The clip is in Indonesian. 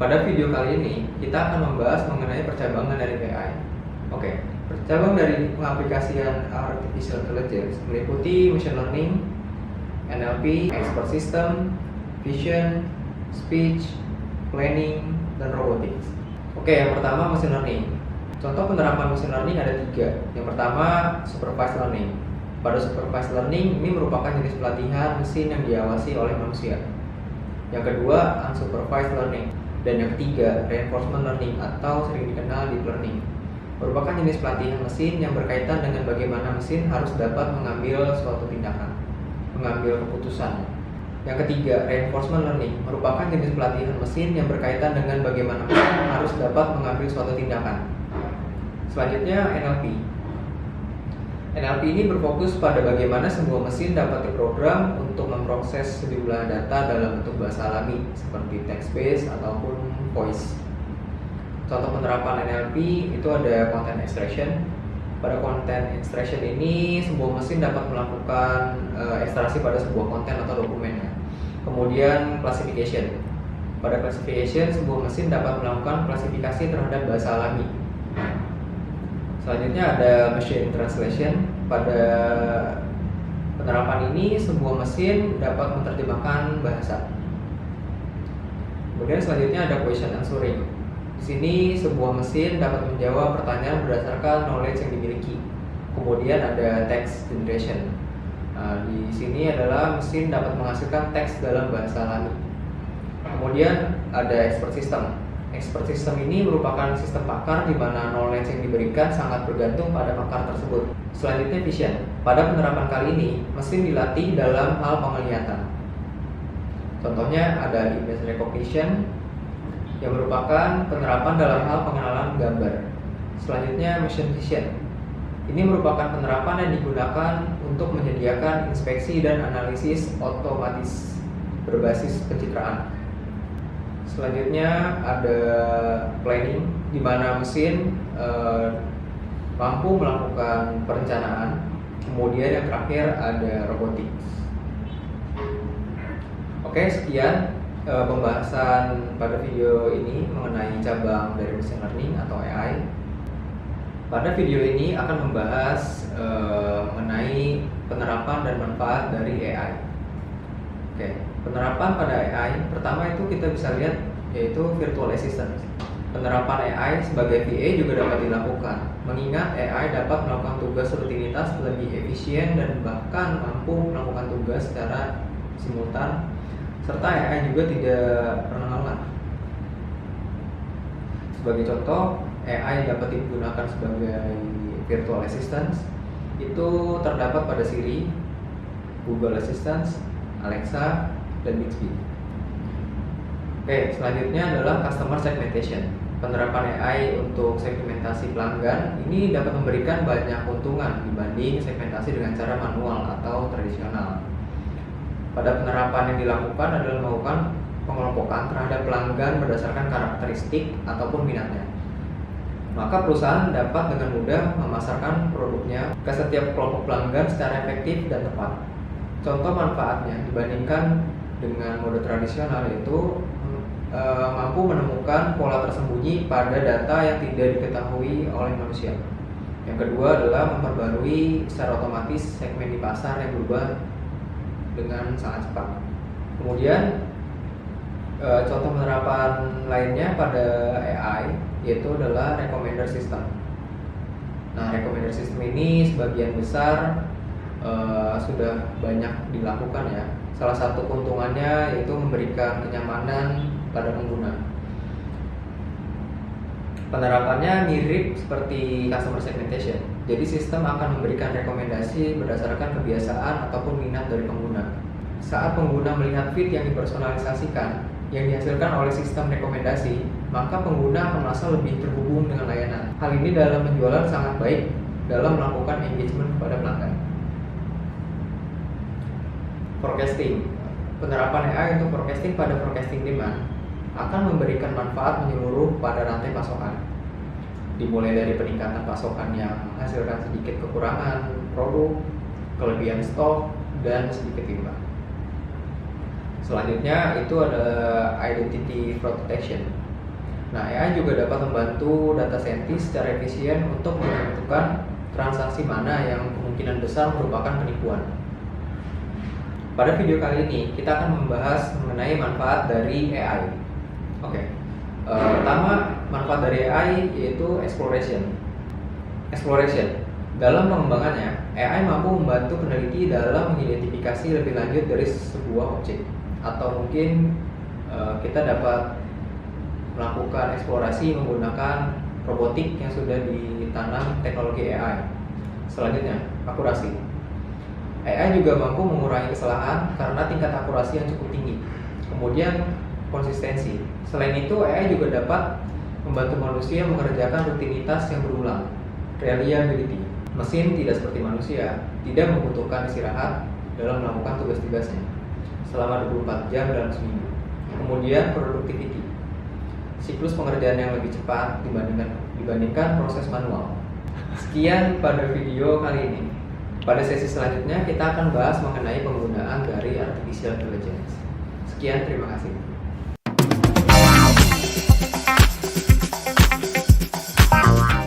Pada video kali ini, kita akan membahas mengenai percabangan dari AI. Oke, percabang dari pengaplikasian Artificial Intelligence meliputi Machine Learning, NLP, Expert System, Vision, Speech, Planning, dan Robotics. Oke, yang pertama Machine Learning. Contoh penerapan Machine Learning ada 3. Yang pertama, Supervised Learning. Pada Supervised Learning, ini merupakan jenis pelatihan mesin yang diawasi oleh manusia. Yang kedua, Unsupervised Learning. Dan yang ketiga, Reinforcement Learning atau sering dikenal Deep Learning. Merupakan jenis pelatihan mesin yang berkaitan dengan bagaimana mesin harus dapat mengambil suatu tindakan, mengambil keputusan. Yang ketiga, Reinforcement Learning merupakan jenis pelatihan mesin yang berkaitan dengan bagaimana mesin harus dapat mengambil suatu tindakan. Selanjutnya, NLP. NLP ini berfokus pada bagaimana sebuah mesin dapat diprogram untuk memproses sejumlah data dalam bentuk bahasa alami seperti text-based ataupun voice. Contoh penerapan NLP itu ada content extraction. Pada content extraction ini sebuah mesin dapat melakukan ekstraksi pada sebuah konten atau dokumen. Kemudian classification. Pada classification sebuah mesin dapat melakukan klasifikasi terhadap bahasa alami. Selanjutnya ada machine translation. Pada penerapan ini sebuah mesin dapat menerjemahkan bahasa. Kemudian selanjutnya ada question answering. Di sini sebuah mesin dapat menjawab pertanyaan berdasarkan knowledge yang dimiliki. Kemudian ada text generation. Di sini adalah mesin dapat menghasilkan teks dalam bahasa alami. Kemudian ada expert system. Expert system ini merupakan sistem pakar di mana knowledge yang diberikan sangat bergantung pada pakar tersebut. Selanjutnya vision. Pada penerapan kali ini, mesin dilatih dalam hal penglihatan. Contohnya ada image recognition yang merupakan penerapan dalam hal pengenalan gambar. Selanjutnya machine vision. Ini merupakan penerapan yang digunakan untuk menyediakan inspeksi dan analisis otomatis berbasis pencitraan. Selanjutnya ada planning, di mana mesin mampu melakukan perencanaan. Kemudian yang terakhir ada robotics. Oke, sekian pembahasan pada video ini mengenai cabang dari machine learning atau AI. Pada video ini akan membahas mengenai penerapan dan manfaat dari AI. Oke, penerapan pada AI pertama itu kita bisa lihat yaitu virtual assistant. Penerapan AI sebagai VA juga dapat dilakukan, mengingat AI dapat melakukan tugas rutinitas lebih efisien dan bahkan mampu melakukan tugas secara simultan, serta AI juga tidak pernah lelah. Sebagai contoh, AI dapat digunakan sebagai virtual assistant itu terdapat pada Siri, Google Assistant, Alexa, dan Bixby. Oke, selanjutnya adalah customer segmentation. Penerapan AI untuk segmentasi pelanggan ini dapat memberikan banyak keuntungan dibanding segmentasi dengan cara manual atau tradisional. Pada penerapan yang dilakukan adalah melakukan pengelompokan terhadap pelanggan berdasarkan karakteristik ataupun minatnya. Maka perusahaan dapat dengan mudah memasarkan produknya ke setiap kelompok pelanggan secara efektif dan tepat. Contoh manfaatnya dibandingkan dengan mode tradisional yaitu mampu menemukan pola tersembunyi pada data yang tidak diketahui oleh manusia. Yang kedua adalah memperbarui secara otomatis segmen di pasar yang berubah dengan sangat cepat. Kemudian contoh penerapan lainnya pada AI yaitu adalah recommender system. Nah, recommender system ini sebagian besar sudah banyak dilakukan ya. Salah satu keuntungannya yaitu memberikan kenyamanan pada pengguna. Penerapannya mirip seperti customer segmentation. Jadi sistem akan memberikan rekomendasi berdasarkan kebiasaan ataupun minat dari pengguna. Saat pengguna melihat feed yang dipersonalisasikan yang dihasilkan oleh sistem rekomendasi, maka pengguna akan merasa lebih terhubung dengan layanan. Hal ini dalam penjualan sangat baik dalam melakukan engagement kepada pelanggan. Forecasting. Penerapan AI untuk forecasting pada forecasting demand akan memberikan manfaat menyeluruh pada rantai pasokan. Dimulai dari peningkatan pasokan yang menghasilkan sedikit kekurangan produk, kelebihan stok, dan sedikit imbang. Selanjutnya itu ada identity fraud detection. Nah, AI juga dapat membantu data scientist secara efisien untuk menentukan transaksi mana yang kemungkinan besar merupakan penipuan. Pada video kali ini, kita akan membahas mengenai manfaat dari AI. Pertama, manfaat dari AI yaitu exploration. Dalam pengembangannya, AI mampu membantu peneliti dalam mengidentifikasi lebih lanjut dari sebuah objek, atau mungkin kita dapat melakukan eksplorasi menggunakan robotik yang sudah ditanam teknologi AI. Selanjutnya, akurasi. AI juga mampu mengurangi kesalahan karena tingkat akurasi yang cukup tinggi. Kemudian, konsistensi. Selain itu, AI juga dapat membantu manusia mengerjakan rutinitas yang berulang. Reliability. Mesin tidak seperti manusia, tidak membutuhkan istirahat dalam melakukan tugas-tugasnya selama 24 jam dalam seminggu. Kemudian, productivity. Siklus pengerjaan yang lebih cepat dibandingkan proses manual. Sekian pada video kali ini. Pada sesi selanjutnya kita akan bahas mengenai penggunaan dari artificial intelligence. Sekian, terima kasih.